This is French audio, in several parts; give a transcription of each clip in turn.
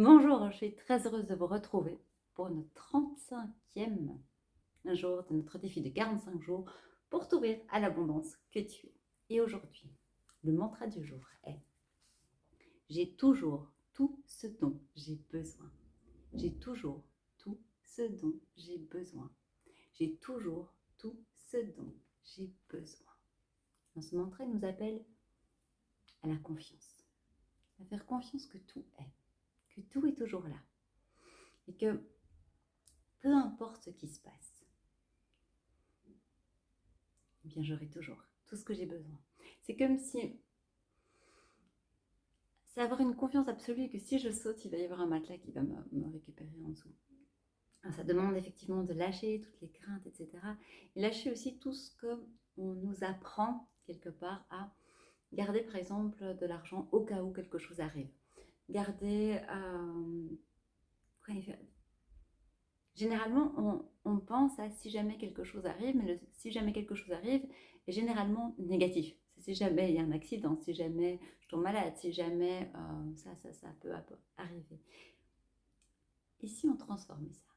Bonjour, je suis très heureuse de vous retrouver pour notre 35e jour de notre défi de 45 jours pour t'ouvrir à l'abondance que tu es. Et aujourd'hui, le mantra du jour est: j'ai toujours tout ce dont j'ai besoin. J'ai toujours tout ce dont j'ai besoin. J'ai toujours tout ce dont j'ai besoin. Dans ce mantra, il nous appelle à la confiance, à faire confiance que tout est toujours là. Et que peu importe ce qui se passe, eh bien j'aurai toujours tout ce que j'ai besoin. C'est comme si c'est avoir une confiance absolue que si je saute, il va y avoir un matelas qui va me récupérer en dessous. Alors, ça demande effectivement de lâcher toutes les craintes, etc. Et lâcher aussi tout ce qu'on nous apprend quelque part à garder, par exemple, de l'argent au cas où quelque chose arrive. Garder... généralement, on pense à si jamais quelque chose arrive, mais si jamais quelque chose arrive est généralement négatif. C'est si jamais il y a un accident, si jamais je tombe malade, si jamais ça peut arriver. Et si on transformait ça?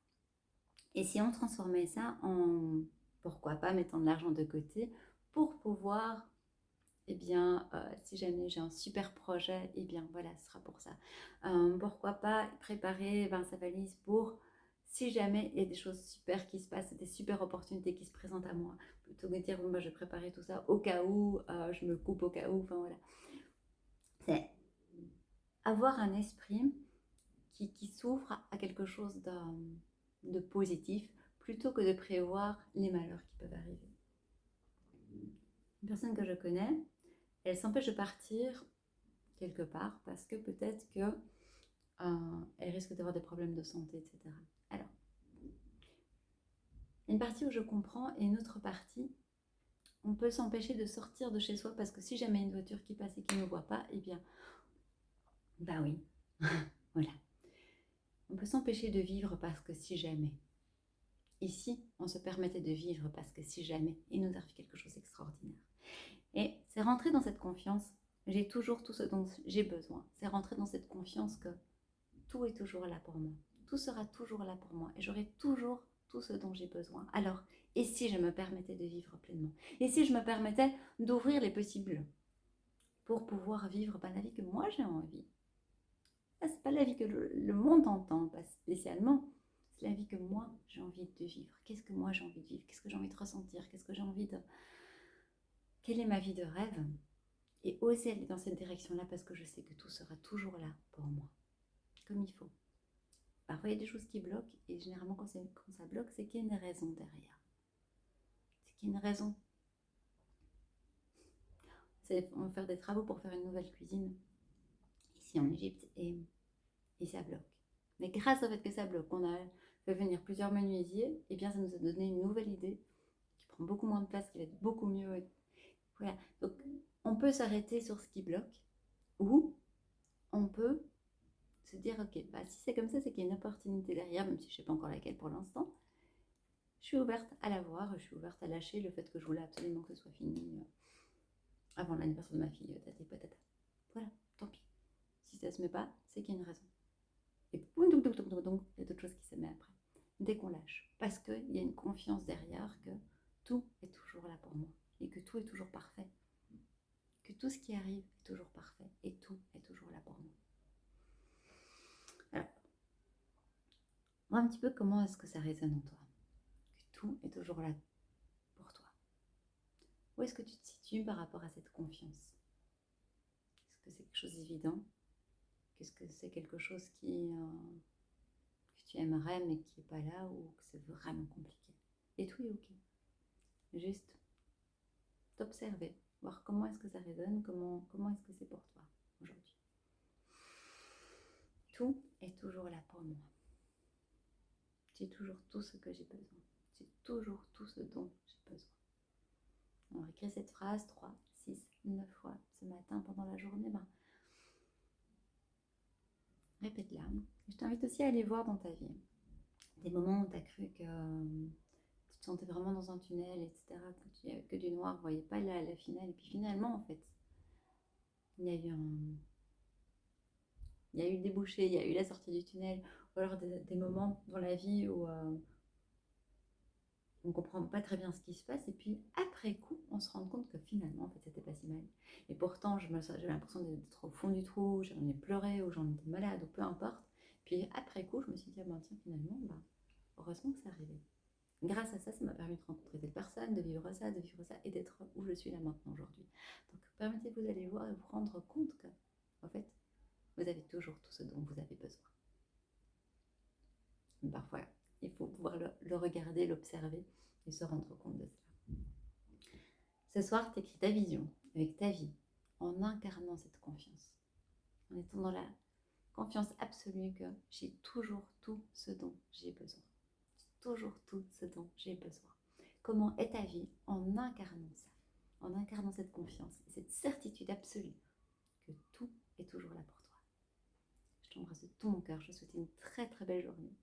Et si on transformait ça en, pourquoi pas, mettant de l'argent de côté pour pouvoir, eh bien, si jamais j'ai un super projet, eh bien voilà, ce sera pour ça. Pourquoi pas préparer sa valise pour si jamais il y a des choses super qui se passent, des super opportunités qui se présentent à moi, plutôt que de dire bon bah je vais préparer tout ça au cas où, je me coupe au cas où, enfin voilà. C'est avoir un esprit qui s'ouvre à quelque chose de positif plutôt que de prévoir les malheurs qui peuvent arriver. Une personne que je connais, elle s'empêche de partir quelque part parce que peut-être que elle risque d'avoir des problèmes de santé, etc. Alors, une partie où je comprends et une autre partie, on peut s'empêcher de sortir de chez soi parce que si jamais une voiture qui passe et qui ne nous voit pas, eh bien, bah oui, voilà. On peut s'empêcher de vivre parce que si jamais. Ici, on se permettait de vivre parce que si jamais, il nous arrive quelque chose d'extraordinaire. Et c'est rentrer dans cette confiance, j'ai toujours tout ce dont j'ai besoin. C'est rentrer dans cette confiance que tout est toujours là pour moi. Tout sera toujours là pour moi et j'aurai toujours tout ce dont j'ai besoin. Alors, et si je me permettais de vivre pleinement? Et si je me permettais d'ouvrir les possibles pour pouvoir vivre la vie que moi j'ai envie? C'est pas la vie que le monde entend, pas spécialement. C'est la vie que moi j'ai envie de vivre. Qu'est-ce que moi j'ai envie de vivre? Qu'est-ce que j'ai envie de ressentir? Qu'est-ce que j'ai envie de... Quelle est ma vie de rêve? Et oser aller dans cette direction-là parce que je sais que tout sera toujours là pour moi, comme il faut. Parfois, il y a des choses qui bloquent, et généralement, quand ça bloque, c'est qu'il y a une raison derrière. C'est qu'il y a une raison. On va faire des travaux pour faire une nouvelle cuisine, ici en Égypte, et ça bloque. Mais grâce au fait que ça bloque, on a fait venir plusieurs menuisiers, et bien ça nous a donné une nouvelle idée, qui prend beaucoup moins de place, qui va être beaucoup mieux. Voilà. Donc, on peut s'arrêter sur ce qui bloque, ou on peut se dire, ok, si c'est comme ça, c'est qu'il y a une opportunité derrière, même si je ne sais pas encore laquelle pour l'instant. Je suis ouverte à la voir, je suis ouverte à lâcher le fait que je voulais absolument que ce soit fini avant l'anniversaire de ma fille, tati patata. Voilà, tant pis. Si ça se met pas, c'est qu'il y a une raison. Et boum, donc, il y a d'autres choses qui se mettent après. Dès qu'on lâche. Parce qu'il y a une confiance derrière que tout est toujours là pour moi. Et que tout est toujours parfait. Que tout ce qui arrive est toujours parfait. Et tout est toujours là pour moi. Alors, vois un petit peu comment est-ce que ça résonne en toi. Que tout est toujours là pour toi. Où est-ce que tu te situes par rapport à cette confiance? Est-ce que c'est quelque chose d'évident? Qu'est-ce que c'est quelque chose que tu aimerais mais qui n'est pas là, ou que c'est vraiment compliqué? Et tout est ok. Juste t'observer, voir comment est-ce que ça résonne, comment est-ce que c'est pour toi aujourd'hui. Tout est toujours là pour moi. J'ai toujours tout ce que j'ai besoin. J'ai toujours tout ce dont j'ai besoin. On va écrire cette phrase 3, 6, 9 fois ce matin pendant la journée. Répète-la. Je t'invite aussi à aller voir dans ta vie des moments où tu as cru que tu te sentais vraiment dans un tunnel, etc., que du noir, vous ne voyez pas la finale. Et puis finalement, en fait, il y a eu il y a eu le débouché, il y a eu la sortie du tunnel, ou alors des moments dans la vie où on ne comprend pas très bien ce qui se passe, et puis après coup, on se rend compte que finalement, en fait, c'était pas si mal. Et pourtant, j'avais l'impression d'être au fond du trou, j'en ai pleuré, ou j'en étais malade, ou peu importe. Puis après coup, je me suis dit, ah ben tiens, finalement, bah, heureusement que c'est arrivé. Grâce à ça, ça m'a permis de rencontrer des personnes, de vivre ça, et d'être où je suis là maintenant aujourd'hui. Donc, permettez-vous d'aller voir et vous rendre compte que, en fait, vous avez toujours tout ce dont vous avez besoin. Mais parfois, il faut pouvoir le regarder, l'observer et se rendre compte de ça. Ce soir, tu écris ta vision avec ta vie en incarnant cette confiance, en étant dans la confiance absolue que j'ai toujours tout ce dont j'ai besoin. Toujours tout ce dont j'ai besoin. Comment est ta vie en incarnant ça, en incarnant cette confiance, cette certitude absolue que tout est toujours là pour toi. Je t'embrasse de tout mon cœur, je te souhaite une très très belle journée